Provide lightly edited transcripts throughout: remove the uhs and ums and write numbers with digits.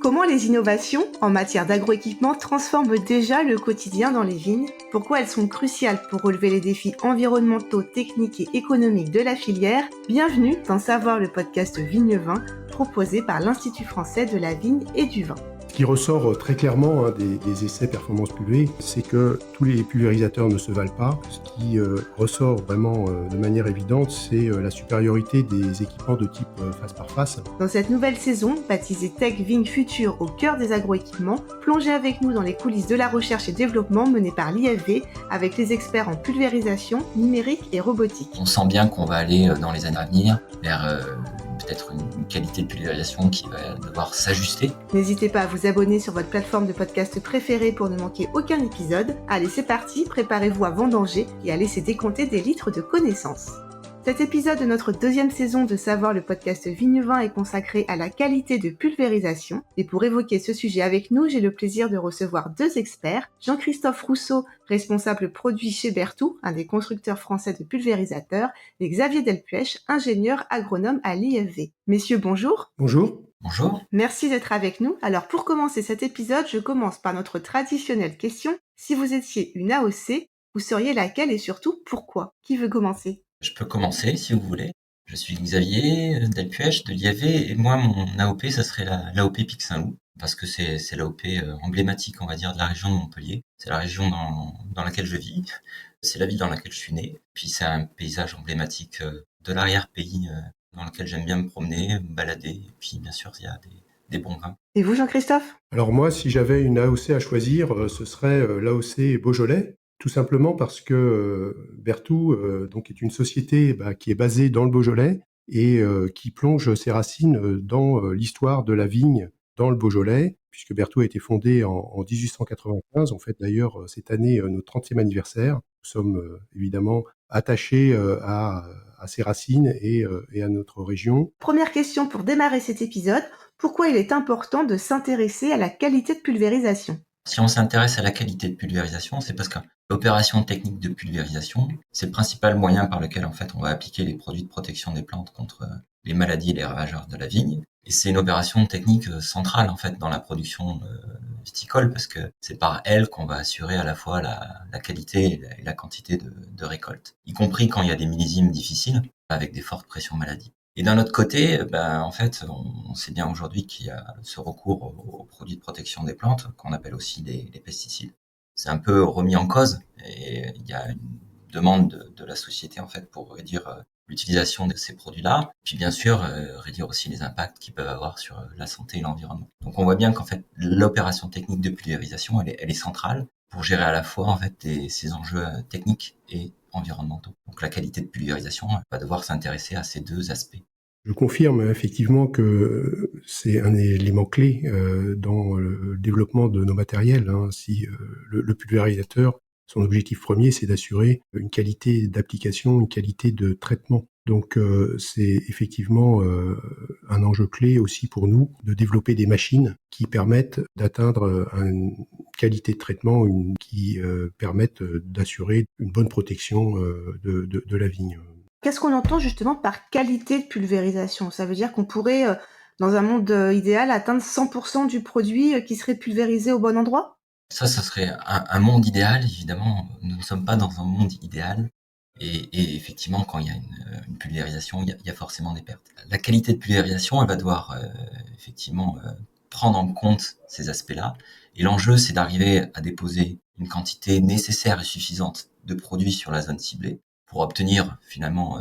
Comment les innovations en matière d'agroéquipement transforment déjà le quotidien dans les vignes? Pourquoi elles sont cruciales pour relever les défis environnementaux, techniques et économiques de la filière? Bienvenue dans Savoir, le podcast Vigne-Vin, proposé par l'Institut français de la vigne et du vin. Ce qui ressort très clairement des essais performance pulvée, c'est que tous les pulvérisateurs ne se valent pas. Ce qui ressort vraiment de manière évidente, c'est la supériorité des équipements de type face par face. Dans cette nouvelle saison, baptisée Tech Vigne Future au cœur des agroéquipements, plongez avec nous dans les coulisses de la recherche et développement menée par l'IFV avec les experts en pulvérisation, numérique et robotique. On sent bien qu'on va aller dans les années à venir vers peut-être une qualité de pulvérisation qui va devoir s'ajuster. N'hésitez pas à vous abonner sur votre plateforme de podcast préférée pour ne manquer aucun épisode. Allez, c'est parti, préparez-vous à vendanger et à laisser décompter des litres de connaissances. Cet épisode de notre deuxième saison de Savoir, le podcast Vigne-Vin est consacré à la qualité de pulvérisation. Et pour évoquer ce sujet avec nous, j'ai le plaisir de recevoir deux experts. Jean-Christophe Rousseau, responsable produit chez Berthoud, un des constructeurs français de pulvérisateurs, et Xavier Delpuech, ingénieur agronome à l'IFV. Messieurs, bonjour. Bonjour. Bonjour. Merci d'être avec nous. Alors pour commencer cet épisode, je commence par notre traditionnelle question. Si vous étiez une AOC, vous seriez laquelle et surtout pourquoi? Qui veut commencer? Je peux commencer si vous voulez. Je suis Xavier Delpuech de l'IAV et moi mon AOP ça serait l'AOP Pic Saint-Loup parce que c'est l'AOP emblématique on va dire de la région de Montpellier. C'est la région dans laquelle je vis, c'est la ville dans laquelle je suis né. Puis c'est un paysage emblématique de l'arrière-pays dans lequel j'aime bien me promener, me balader. Et puis bien sûr il y a des bons vins. Et vous, Jean-Christophe? Alors moi, si j'avais une AOC à choisir, ce serait l'AOC Beaujolais. Tout simplement parce que Berthoud donc est une société qui est basée dans le Beaujolais et qui plonge ses racines dans l'histoire de la vigne dans le Beaujolais, puisque Berthoud a été fondé en 1895. On fête d'ailleurs cette année notre 30e anniversaire. Nous sommes évidemment attachés à ses racines et à notre région. Première question pour démarrer cet épisode. Pourquoi il est important de s'intéresser à la qualité de pulvérisation? Si on s'intéresse à la qualité de pulvérisation, c'est parce que l'opération technique de pulvérisation, c'est le principal moyen par lequel en fait on va appliquer les produits de protection des plantes contre les maladies et les ravageurs de la vigne. Et c'est une opération technique centrale en fait dans la production viticole parce que c'est par elle qu'on va assurer à la fois la qualité et la quantité de récolte, y compris quand il y a des millésimes difficiles avec des fortes pressions maladies. Et d'un autre côté, en fait, on sait bien aujourd'hui qu'il y a ce recours aux produits de protection des plantes, qu'on appelle aussi les pesticides. C'est un peu remis en cause et il y a une demande de la société en fait pour réduire l'utilisation de ces produits-là, puis bien sûr réduire aussi les impacts qu'ils peuvent avoir sur la santé et l'environnement. Donc on voit bien qu'en fait l'opération technique de pulvérisation, elle est centrale pour gérer à la fois en fait ces enjeux techniques et environnementaux. Donc la qualité de pulvérisation va devoir s'intéresser à ces deux aspects. Je confirme effectivement que c'est un élément clé dans le développement de nos matériels. Si le pulvérisateur, son objectif premier, c'est d'assurer une qualité d'application, une qualité de traitement. Donc c'est effectivement un enjeu clé aussi pour nous de développer des machines qui permettent d'atteindre une qualité de traitement qui permettent d'assurer une bonne protection de la vigne. Qu'est-ce qu'on entend justement par qualité de pulvérisation? Ça veut dire qu'on pourrait, dans un monde idéal, atteindre 100% du produit qui serait pulvérisé au bon endroit? Ça serait un monde idéal, évidemment. Nous ne sommes pas dans un monde idéal. Et effectivement, quand il y a une pulvérisation, il y a forcément des pertes. La qualité de pulvérisation, elle va devoir effectivement prendre en compte ces aspects-là. Et l'enjeu, c'est d'arriver à déposer une quantité nécessaire et suffisante de produits sur la zone ciblée pour obtenir finalement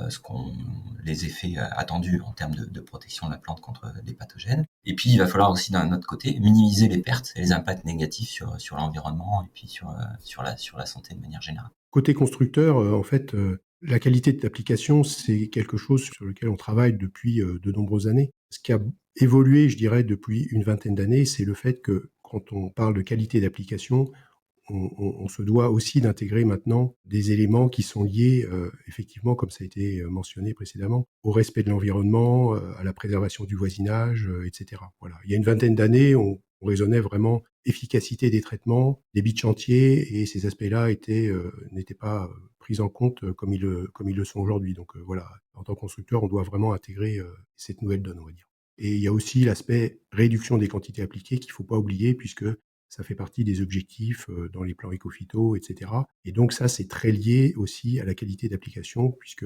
les effets attendus en termes de protection de la plante contre les pathogènes. Et puis il va falloir aussi d'un autre côté minimiser les pertes et les impacts négatifs sur l'environnement et puis sur la santé de manière générale. Côté constructeur, en fait, la qualité d'application, c'est quelque chose sur lequel on travaille depuis de nombreuses années. Ce qui a évolué, je dirais, depuis une vingtaine d'années, c'est le fait que quand on parle de qualité d'application, on se doit aussi d'intégrer maintenant des éléments qui sont liés, effectivement, comme ça a été mentionné précédemment, au respect de l'environnement, à la préservation du voisinage, etc. Voilà. Il y a une vingtaine d'années, on raisonnait vraiment efficacité des traitements, des bits de chantier, et ces aspects-là n'étaient pas pris en compte comme ils le sont aujourd'hui. Donc voilà, en tant que constructeur, on doit vraiment intégrer cette nouvelle donne, on va dire. Et il y a aussi l'aspect réduction des quantités appliquées qu'il ne faut pas oublier puisque ça fait partie des objectifs dans les plans éco-phyto, etc. Et donc ça, c'est très lié aussi à la qualité d'application puisque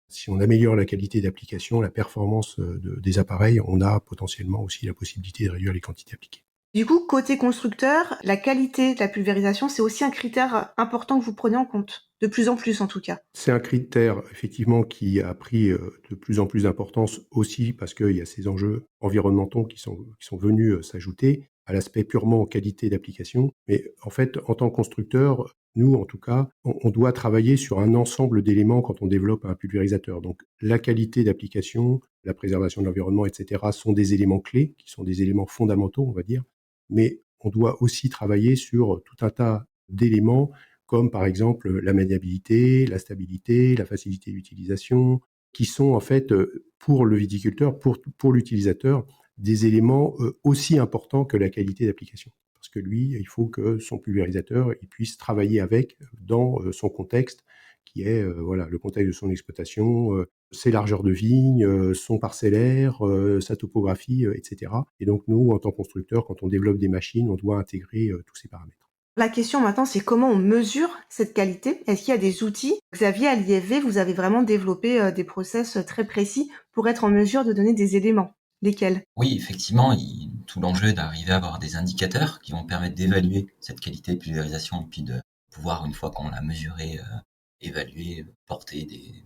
si on améliore la qualité d'application, la performance des appareils, on a potentiellement aussi la possibilité de réduire les quantités appliquées. Du coup, côté constructeur, la qualité de la pulvérisation, c'est aussi un critère important que vous prenez en compte, de plus en plus en tout cas. C'est un critère effectivement qui a pris de plus en plus d'importance aussi parce qu'il y a ces enjeux environnementaux qui sont venus s'ajouter à l'aspect purement qualité d'application. Mais en fait, en tant que constructeur, nous en tout cas, on doit travailler sur un ensemble d'éléments quand on développe un pulvérisateur. Donc la qualité d'application, la préservation de l'environnement, etc. sont des éléments clés, qui sont des éléments fondamentaux, on va dire. Mais on doit aussi travailler sur tout un tas d'éléments comme par exemple la maniabilité, la stabilité, la facilité d'utilisation, qui sont en fait pour le viticulteur, pour l'utilisateur, des éléments aussi importants que la qualité d'application. Parce que lui, il faut que son pulvérisateur il puisse travailler avec dans son contexte, qui est voilà, le contexte de son exploitation, ses largeurs de vigne, son parcellaire, sa topographie, etc. Et donc nous, en tant que constructeur, quand on développe des machines, on doit intégrer tous ces paramètres. La question maintenant, c'est comment on mesure cette qualité? Est-ce qu'il y a des outils? Xavier, à l'IFV, vous avez vraiment développé des process très précis pour être en mesure de donner des éléments. Lesquels? Oui, effectivement, tout l'enjeu est d'arriver à avoir des indicateurs qui vont permettre d'évaluer cette qualité de pulvérisation et puis de pouvoir, une fois qu'on l'a mesuré, évaluer, porter des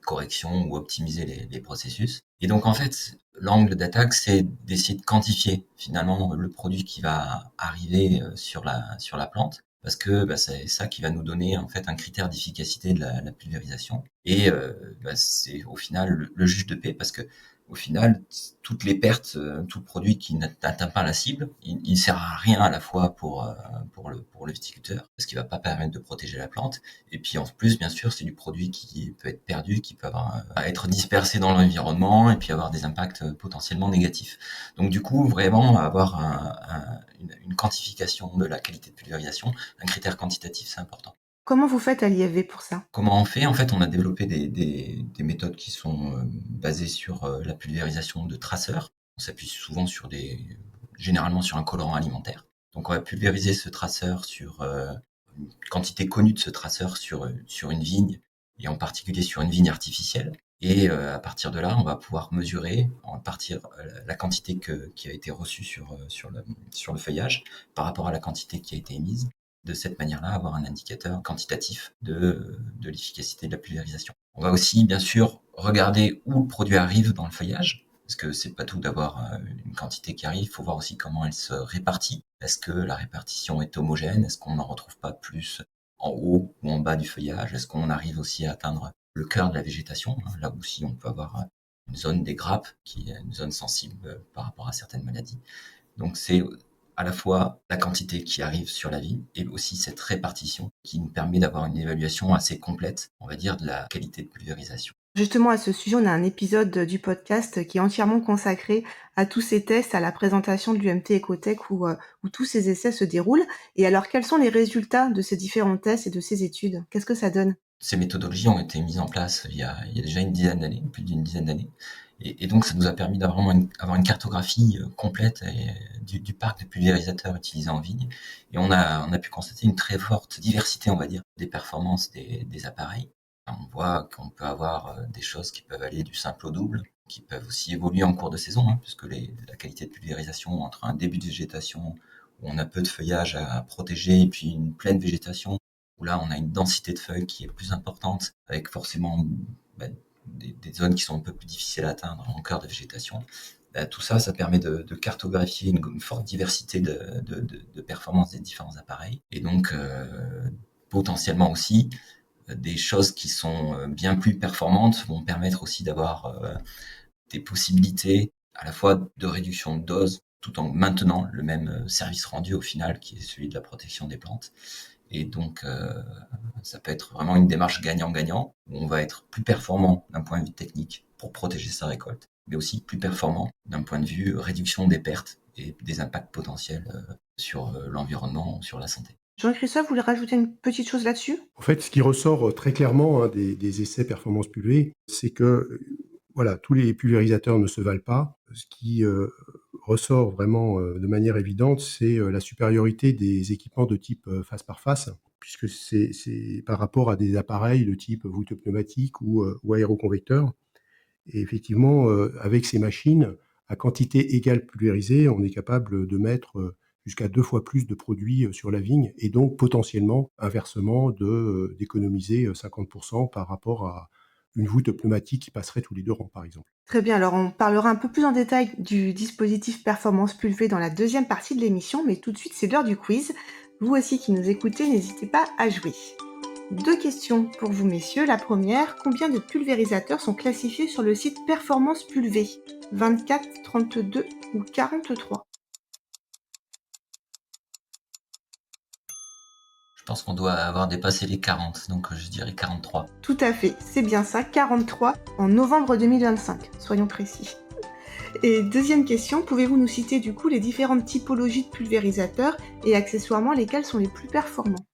corrections ou optimiser les processus. Et donc, en fait, l'angle d'attaque, c'est d'essayer de quantifier finalement le produit qui va arriver sur la plante. Parce que c'est ça qui va nous donner en fait un critère d'efficacité de la pulvérisation. Et c'est au final le juge de paix parce que au final, toutes les pertes, tout produit qui n'atteint pas la cible, il sert à rien à la fois pour le viticulteur, parce qu'il va pas permettre de protéger la plante. Et puis en plus, bien sûr, c'est du produit qui peut être perdu, qui peut être dispersé dans l'environnement et puis avoir des impacts potentiellement négatifs. Donc du coup, vraiment avoir une quantification de la qualité de pulvérisation, un critère quantitatif, c'est important. Comment vous faites à l'IFV pour ça? Comment on fait? En fait, on a développé des méthodes qui sont basées sur la pulvérisation de traceurs. On s'appuie souvent généralement sur un colorant alimentaire. Donc, on va pulvériser ce traceur sur une quantité connue de ce traceur sur une vigne, et en particulier sur une vigne artificielle. Et à partir de là, on va pouvoir mesurer à partir la quantité qui a été reçue sur le feuillage par rapport à la quantité qui a été émise. De cette manière-là, avoir un indicateur quantitatif de l'efficacité de la pulvérisation. On va aussi, bien sûr, regarder où le produit arrive dans le feuillage, parce que c'est pas tout d'avoir une quantité qui arrive, il faut voir aussi comment elle se répartit. Est-ce que la répartition est homogène? Est-ce qu'on n'en retrouve pas plus en haut ou en bas du feuillage? Est-ce qu'on arrive aussi à atteindre le cœur de la végétation? Là aussi, on peut avoir une zone des grappes qui est une zone sensible par rapport à certaines maladies. Donc c'est à la fois la quantité qui arrive sur la vigne et aussi cette répartition qui nous permet d'avoir une évaluation assez complète, on va dire, de la qualité de pulvérisation. Justement, à ce sujet, on a un épisode du podcast qui est entièrement consacré à tous ces tests, à la présentation de l'UMT Ecotech où tous ces essais se déroulent. Et alors, quels sont les résultats de ces différents tests et de ces études? Qu'est-ce que ça donne? Ces méthodologies ont été mises en place il y a déjà une dizaine d'années, plus d'une dizaine d'années. Et donc, ça nous a permis d'avoir une cartographie complète du parc de pulvérisateurs utilisés en vigne. Et on a pu constater une très forte diversité, on va dire, des performances des appareils. On voit qu'on peut avoir des choses qui peuvent aller du simple au double, qui peuvent aussi évoluer en cours de saison, puisque la qualité de pulvérisation entre un début de végétation où on a peu de feuillage à protéger et puis une pleine végétation où là on a une densité de feuilles qui est plus importante, avec forcément des zones qui sont un peu plus difficiles à atteindre en cœur de végétation. Tout ça, ça permet de cartographier une forte diversité de performances des différents appareils. Et donc, potentiellement aussi, des choses qui sont bien plus performantes vont permettre aussi d'avoir des possibilités à la fois de réduction de dose tout en maintenant le même service rendu au final qui est celui de la protection des plantes. Et donc, ça peut être vraiment une démarche gagnant-gagnant où on va être plus performant d'un point de vue technique pour protéger sa récolte, mais aussi plus performant d'un point de vue réduction des pertes et des impacts potentiels sur l'environnement, sur la santé. Jean-Christophe, vous voulez rajouter une petite chose là-dessus? En fait, ce qui ressort très clairement des essais performance pulvée, c'est que voilà, tous les pulvérisateurs ne se valent pas. Ce qui ressort vraiment de manière évidente, c'est la supériorité des équipements de type face par face, puisque c'est par rapport à des appareils de type voûte pneumatique ou aéroconvecteur. Et effectivement, avec ces machines, à quantité égale pulvérisée, on est capable de mettre jusqu'à 2 fois plus de produits sur la vigne et donc potentiellement, inversement, d'économiser 50% par rapport à une voûte pneumatique qui passerait tous les 2 rangs, par exemple. Très bien, alors on parlera un peu plus en détail du dispositif Performance Pulvé dans la deuxième partie de l'émission, mais tout de suite c'est l'heure du quiz. Vous aussi qui nous écoutez, n'hésitez pas à jouer. 2 questions pour vous messieurs. La première, combien de pulvérisateurs sont classifiés sur le site Performance Pulvé? 24, 32 ou 43? Je pense qu'on doit avoir dépassé les 40, donc je dirais 43. Tout à fait, c'est bien ça, 43 en novembre 2025, soyons précis. Et deuxième question, pouvez-vous nous citer du coup les différentes typologies de pulvérisateurs et accessoirement lesquels sont les plus performants?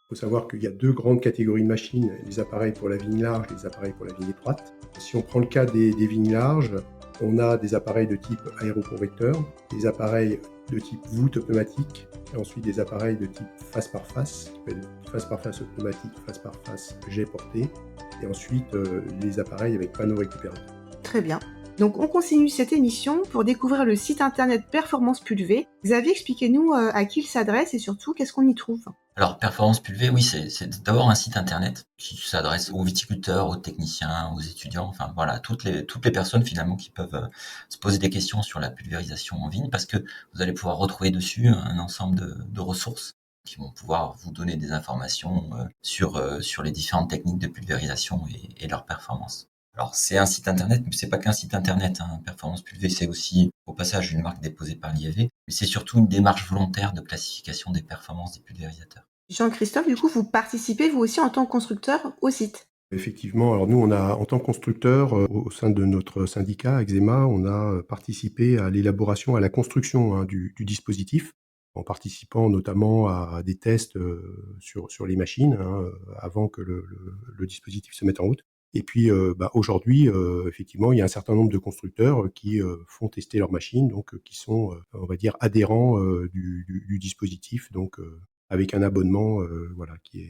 Il faut savoir qu'il y a 2 grandes catégories de machines, les appareils pour la vigne large et les appareils pour la vigne étroite. Si on prend le cas des vignes larges, on a des appareils de type aéroconvecteur, des appareils de type voûte pneumatique, et ensuite des appareils de type face par face, qui s'appelle face par face pneumatique, face par face jet porté, et ensuite les appareils avec panneau récupérateur. Très bien. Donc on continue cette émission pour découvrir le site internet Performance Pulvé. Xavier, expliquez-nous à qui il s'adresse et surtout qu'est-ce qu'on y trouve. Alors, Performance Pulvé, oui, c'est d'abord un site internet qui s'adresse aux viticulteurs, aux techniciens, aux étudiants, enfin voilà, toutes les personnes finalement qui peuvent se poser des questions sur la pulvérisation en vigne, parce que vous allez pouvoir retrouver dessus un ensemble de ressources qui vont pouvoir vous donner des informations sur les différentes techniques de pulvérisation et leur performance. Alors, c'est un site internet, mais c'est pas qu'un site internet, hein. Performance Pulvé, c'est aussi, au passage, une marque déposée par l'IAV, mais c'est surtout une démarche volontaire de classification des performances des pulvérisateurs. Jean-Christophe, du coup, vous participez vous aussi en tant que constructeur au site. Effectivement, alors nous, on a, en tant que constructeur, au sein de notre syndicat, Axema, on a participé à l'élaboration, à la construction du dispositif, en participant notamment à des tests sur les machines, avant que le dispositif se mette en route. Et puis aujourd'hui, effectivement, il y a un certain nombre de constructeurs qui font tester leurs machines, donc qui sont, on va dire, adhérents du dispositif, donc avec un abonnement voilà, qui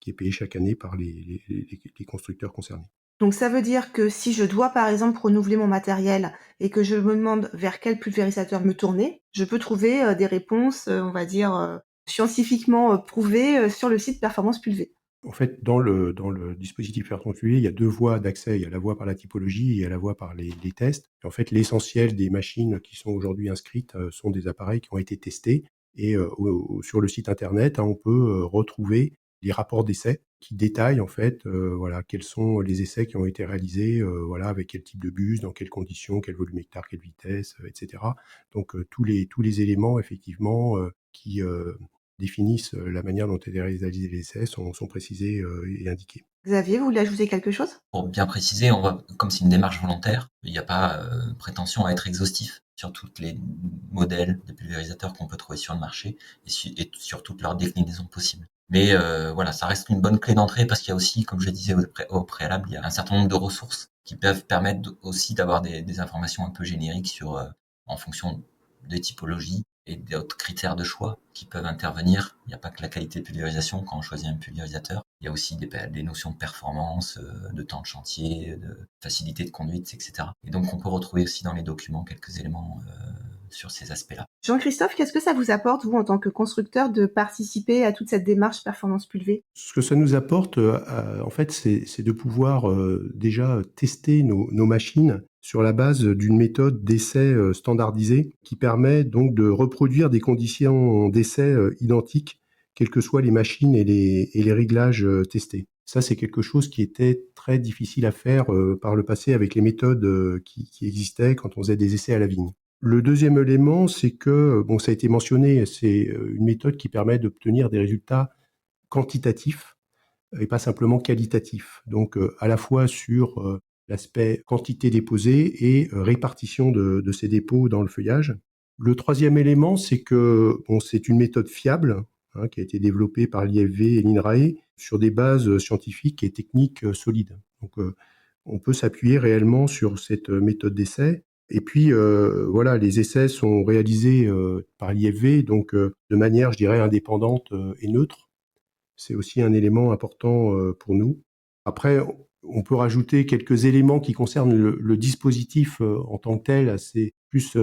est payé chaque année par les constructeurs concernés. Donc ça veut dire que si je dois par exemple renouveler mon matériel et que je me demande vers quel pulvérisateur me tourner, je peux trouver des réponses, on va dire, scientifiquement prouvées sur le site Performance Pulvé. En fait, dans le dispositif particulier, il y a 2 voies d'accès. Il y a la voie par la typologie et il y a la voie par les tests. Et en fait, l'essentiel des machines qui sont aujourd'hui inscrites sont des appareils qui ont été testés. Et sur le site internet, on peut retrouver les rapports d'essais qui détaillent en fait voilà, quels sont les essais qui ont été réalisés, voilà, avec quel type de buse, dans quelles conditions, quel volume hectare, quelle vitesse, etc. Donc tous les éléments effectivement qui définissent la manière dont est réalisé les essais sont précisés et indiqués. Xavier, vous voulez ajouter quelque chose? Pour bien préciser, comme c'est une démarche volontaire, il n'y a pas prétention à être exhaustif sur tous les modèles de pulvérisateurs qu'on peut trouver sur le marché et sur toutes leurs déclinaisons possibles. Mais voilà, ça reste une bonne clé d'entrée parce qu'il y a aussi, comme je le disais au préalable, il y a un certain nombre de ressources qui peuvent permettre aussi d'avoir des informations un peu génériques sur, en fonction des typologies et d'autres critères de choix qui peuvent intervenir. Il n'y a pas que la qualité de pulvérisation quand on choisit un pulvérisateur. Il y a aussi des notions de performance, de temps de chantier, de facilité de conduite, etc. Et donc on peut retrouver aussi dans les documents quelques éléments sur ces aspects-là. Jean-Christophe, qu'est-ce que ça vous apporte, vous, en tant que constructeur, de participer à toute cette démarche Performance Pulvé? Ce que ça nous apporte, en fait, c'est de pouvoir déjà tester nos machines sur la base d'une méthode d'essai standardisée qui permet donc de reproduire des conditions d'essai identiques, quelles que soient les machines et les réglages testés. Ça, c'est quelque chose qui était très difficile à faire par le passé avec les méthodes qui existaient quand on faisait des essais à la vigne. Le deuxième élément, c'est que, bon, ça a été mentionné, c'est une méthode qui permet d'obtenir des résultats quantitatifs et pas simplement qualitatifs. Donc, à la fois sur l'aspect quantité déposée et répartition de ces dépôts dans le feuillage. Le troisième élément, c'est que bon, c'est une méthode fiable qui a été développé par l'IFV et l'INRAE sur des bases scientifiques et techniques solides. Donc, on peut s'appuyer réellement sur cette méthode d'essai. Et puis, voilà, les essais sont réalisés par l'IFV, donc de manière, je dirais, indépendante et neutre. C'est aussi un élément important pour nous. Après, on peut rajouter quelques éléments qui concernent le dispositif en tant que tel. C'est plus,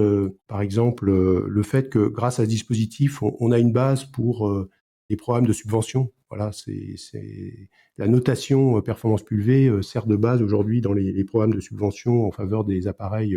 par exemple, le fait que grâce à ce dispositif, on a une base pour les programmes de subvention. Voilà, c'est la notation performance pulvée sert de base aujourd'hui dans les programmes de subvention en faveur des appareils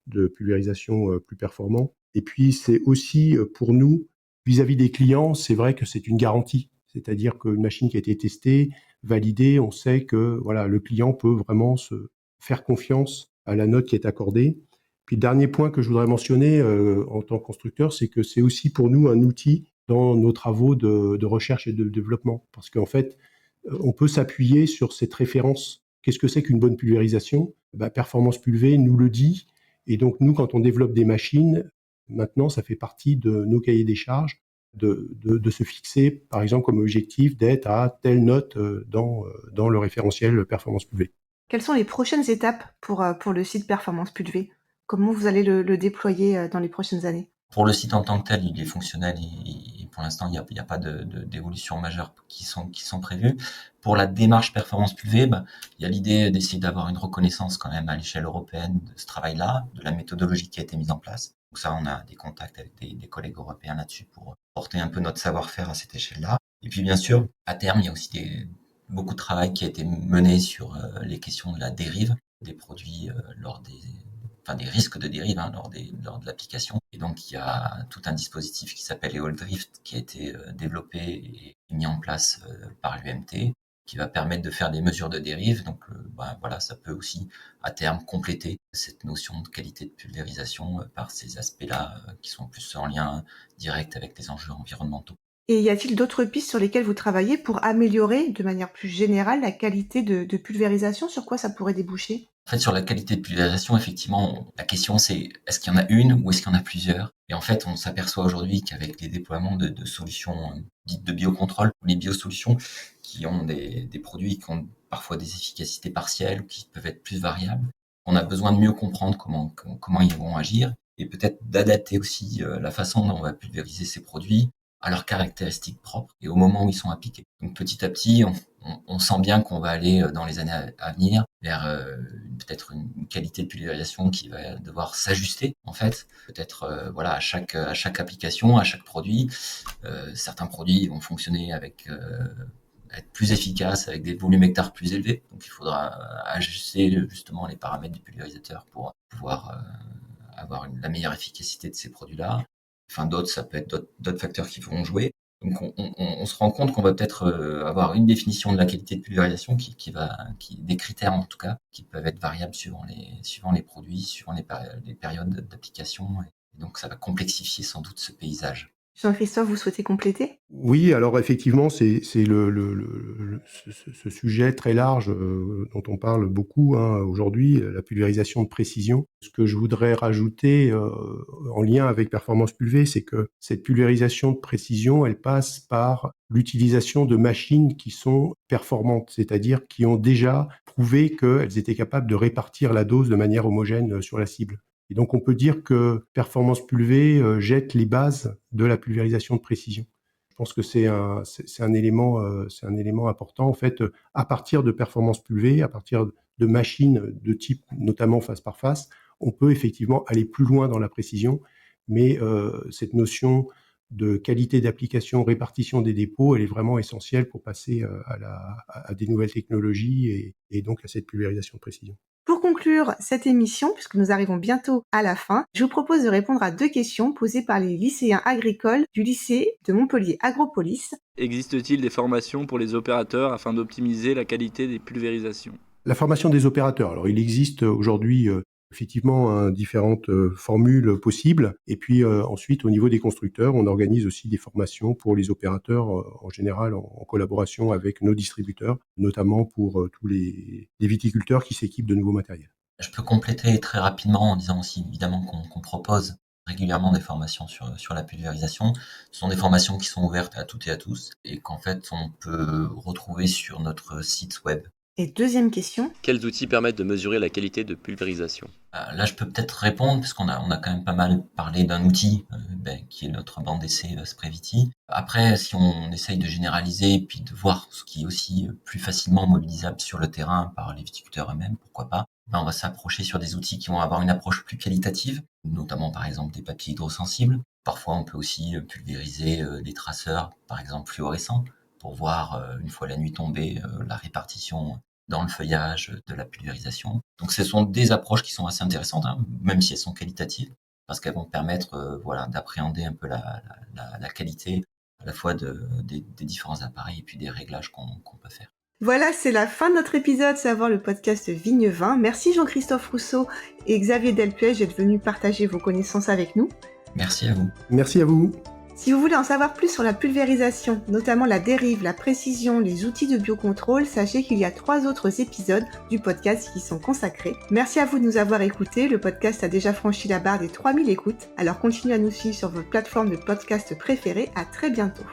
de pulvérisation plus performants. Et puis, c'est aussi pour nous, vis-à-vis des clients, c'est vrai que c'est une garantie. C'est-à-dire qu'une machine qui a été testée, validée, on sait que voilà, le client peut vraiment se faire confiance à la note qui est accordée. Puis le dernier point que je voudrais mentionner en tant que constructeur, c'est que c'est aussi pour nous un outil dans nos travaux de recherche et de développement. Parce qu'en fait, on peut s'appuyer sur cette référence. Qu'est-ce que c'est qu'une bonne pulvérisation? Performance pulvée nous le dit. Et donc nous, quand on développe des machines, maintenant, ça fait partie de nos cahiers des charges de se fixer, par exemple, comme objectif d'être à telle note dans le référentiel performance pulvée. Quelles sont les prochaines étapes pour le site Performance Pulvée? Comment vous allez le déployer dans les prochaines années? Pour le site en tant que tel, il est fonctionnel et pour l'instant, il n'y a pas d'évolution majeure qui sont prévues. Pour la démarche performance pulvée, il y a l'idée d'essayer d'avoir une reconnaissance quand même à l'échelle européenne de ce travail-là, de la méthodologie qui a été mise en place. Donc ça, on a des contacts avec des collègues européens là-dessus pour porter un peu notre savoir-faire à cette échelle-là. Et puis bien sûr, à terme, il y a aussi beaucoup de travail qui a été mené sur les questions de la dérive des produits lors des risques de dérive lors de l'application. Et donc, il y a tout un dispositif qui s'appelle EolDrift qui a été développé et mis en place par l'UMT, qui va permettre de faire des mesures de dérive. Donc, voilà, ça peut aussi, à terme, compléter cette notion de qualité de pulvérisation par ces aspects-là qui sont plus en lien direct avec les enjeux environnementaux. Et y a-t-il d'autres pistes sur lesquelles vous travaillez pour améliorer de manière plus générale la qualité de pulvérisation? Sur quoi ça pourrait déboucher? En fait, sur la qualité de pulvérisation, effectivement, la question c'est est-ce qu'il y en a une ou est-ce qu'il y en a plusieurs? Et en fait, on s'aperçoit aujourd'hui qu'avec les déploiements de solutions dites de biocontrôle, les biosolutions, qui ont des produits qui ont parfois des efficacités partielles ou qui peuvent être plus variables, on a besoin de mieux comprendre comment ils vont agir et peut-être d'adapter aussi la façon dont on va pulvériser ces produits à leurs caractéristiques propres et au moment où ils sont appliqués. Donc petit à petit, on sent bien qu'on va aller dans les années à venir vers peut-être une qualité de pulvérisation qui va devoir s'ajuster en fait, peut-être voilà à chaque application, à chaque produit. Certains produits vont fonctionner avec être plus efficaces avec des volumes hectares plus élevés, donc il faudra ajuster justement les paramètres du pulvérisateur pour pouvoir avoir la meilleure efficacité de ces produits-là. Enfin, d'autres, ça peut être d'autres facteurs qui vont jouer. Donc, on se rend compte qu'on va peut-être avoir une définition de la qualité de pulvérisation des critères en tout cas, qui peuvent être variables suivant les produits, suivant les périodes d'application. Et donc, ça va complexifier sans doute ce paysage. Jean-Christophe, vous souhaitez compléter? Oui, alors effectivement, c'est ce sujet très large dont on parle beaucoup aujourd'hui, la pulvérisation de précision. Ce que je voudrais rajouter en lien avec performance pulvée, c'est que cette pulvérisation de précision, elle passe par l'utilisation de machines qui sont performantes, c'est-à-dire qui ont déjà prouvé qu'elles étaient capables de répartir la dose de manière homogène sur la cible. Et donc, on peut dire que performance pulvée jette les bases de la pulvérisation de précision. Je pense que c'est un élément important. En fait, à partir de performance pulvée, à partir de machines de type notamment face par face, on peut effectivement aller plus loin dans la précision. Mais cette notion de qualité d'application, répartition des dépôts, elle est vraiment essentielle pour passer à des nouvelles technologies et donc à cette pulvérisation de précision. Pour conclure cette émission, puisque nous arrivons bientôt à la fin, je vous propose de répondre à 2 questions posées par les lycéens agricoles du lycée de Montpellier Agropolis. Existe-t-il des formations pour les opérateurs afin d'optimiser la qualité des pulvérisations? La formation des opérateurs. Alors, il existe aujourd'hui effectivement différentes formules possibles. Et puis ensuite, au niveau des constructeurs, on organise aussi des formations pour les opérateurs en général en collaboration avec nos distributeurs, notamment pour tous les viticulteurs qui s'équipent de nouveaux matériels. Je peux compléter très rapidement en disant aussi évidemment qu'on propose régulièrement des formations sur la pulvérisation. Ce sont des formations qui sont ouvertes à toutes et à tous et qu'en fait on peut retrouver sur notre site web. Et deuxième question. Quels outils permettent de mesurer la qualité de pulvérisation ? Là, je peux peut-être répondre, parce qu'on a quand même pas mal parlé d'un outil qui est notre banc d'essai Sprayvity. Après, si on essaye de généraliser, puis de voir ce qui est aussi plus facilement mobilisable sur le terrain par les viticulteurs eux-mêmes, pourquoi pas, on va s'approcher sur des outils qui vont avoir une approche plus qualitative, notamment par exemple des papiers hydrosensibles. Parfois, on peut aussi pulvériser des traceurs, par exemple fluorescents, pour voir, une fois la nuit tombée, la répartition dans le feuillage de la pulvérisation. Donc ce sont des approches qui sont assez intéressantes, même si elles sont qualitatives, parce qu'elles vont permettre d'appréhender un peu la qualité à la fois des différents appareils et puis des réglages qu'on peut faire. Voilà, c'est la fin de notre épisode Savoir le podcast Vigne Vin. Merci Jean-Christophe Rousseau et Xavier Delpuech d'être venus partager vos connaissances avec nous. Merci à vous. Merci à vous. Si vous voulez en savoir plus sur la pulvérisation, notamment la dérive, la précision, les outils de biocontrôle, sachez qu'il y a 3 autres épisodes du podcast qui sont consacrés. Merci à vous de nous avoir écoutés. Le podcast a déjà franchi la barre des 3000 écoutes. Alors continuez à nous suivre sur votre plateforme de podcast préférée. À très bientôt.